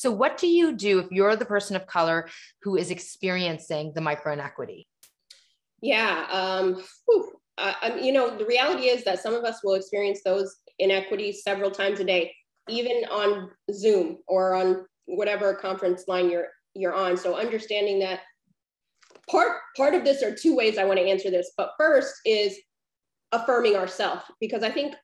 So what do you do if you're the person of color who is experiencing the micro-inequity? Yeah, the reality is that some of us will experience those inequities several times a day, even on Zoom or on whatever conference line you're on. So understanding that part of this are two ways I want to answer this, but first is affirming ourselves, because I think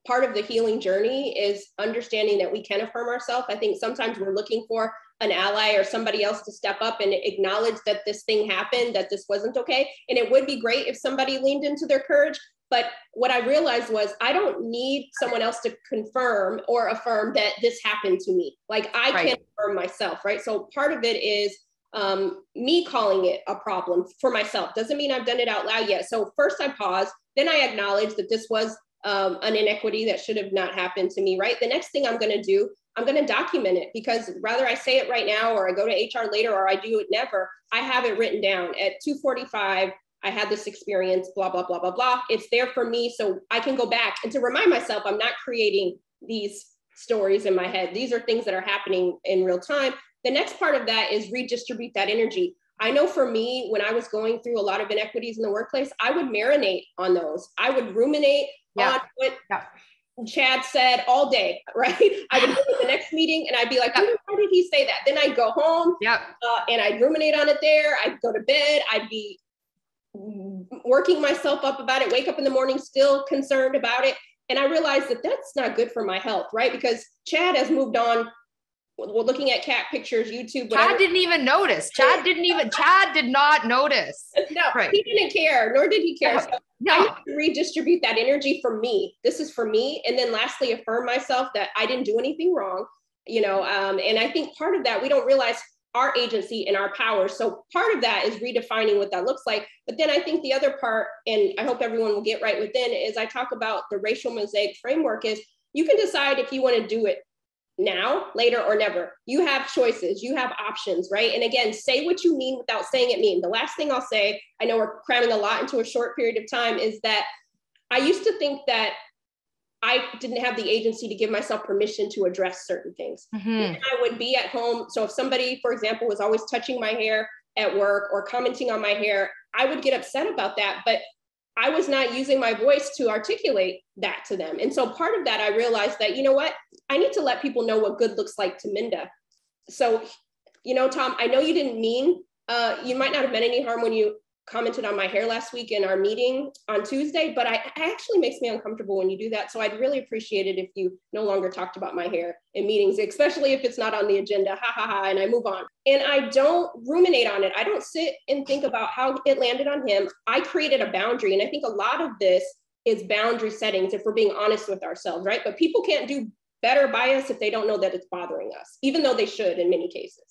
part of the healing journey is understanding that we can affirm ourselves. I think sometimes we're looking for an ally or somebody else to step up and acknowledge that this thing happened, that this wasn't okay. And it would be great if somebody leaned into their courage. But what I realized was I don't need someone else to confirm or affirm that this happened to me. Like I can affirm myself, right? So part of it is me calling it a problem for myself. Doesn't mean I've done it out loud yet. So first I pause, then I acknowledge that this was an inequity that should have not happened to me, right? The next thing I'm going to do, I'm going to document it, because whether I say it right now or I go to HR later or I do it never, I have it written down at 2:45. I had this experience, blah, blah, blah, blah, blah. It's there for me. So I can go back and to remind myself, I'm not creating these stories in my head. These are things that are happening in real time. The next part of that is redistribute that energy. I know for me, when I was going through a lot of inequities in the workplace, I would marinate on those. I would ruminate on what Chad said all day, right? I would go to the next meeting and I'd be like, why did he say that? Then I'd go home and I'd ruminate on it there. I'd go to bed. I'd be working myself up about it, wake up in the morning, still concerned about it. And I realized that that's not good for my health, right? Because Chad has moved on. We're looking at cat pictures, YouTube, whatever. Chad didn't even notice. Chad did not notice. No, he didn't care, nor did he care. So I need to redistribute that energy for me. This is for me. And then lastly, affirm myself that I didn't do anything wrong, and I think part of that, we don't realize our agency and our power. So part of that is redefining what that looks like. But then I think the other part, and I hope everyone will get right within, is I talk about the racial mosaic framework is you can decide if you want to do it now, later, or never. You have choices, you have options, right? And again, say what you mean without saying it mean. The last thing I'll say, I know we're cramming a lot into a short period of time, is that I used to think that I didn't have the agency to give myself permission to address certain things. And I would be at home. So if somebody, for example, was always touching my hair at work or commenting on my hair, I would get upset about that. But I was not using my voice to articulate that to them. And so part of that, I realized that, you know what, I need to let people know what good looks like to Minda. So, Tom, I know you didn't mean, you might not have meant any harm when you commented on my hair last week in our meeting on Tuesday, but it actually makes me uncomfortable when you do that. So I'd really appreciate it if you no longer talked about my hair in meetings, especially if it's not on the agenda, and I move on. And I don't ruminate on it. I don't sit and think about how it landed on him. I created a boundary. And I think a lot of this is boundary settings, if we're being honest with ourselves, right? But people can't do better by us if they don't know that it's bothering us, even though they should in many cases.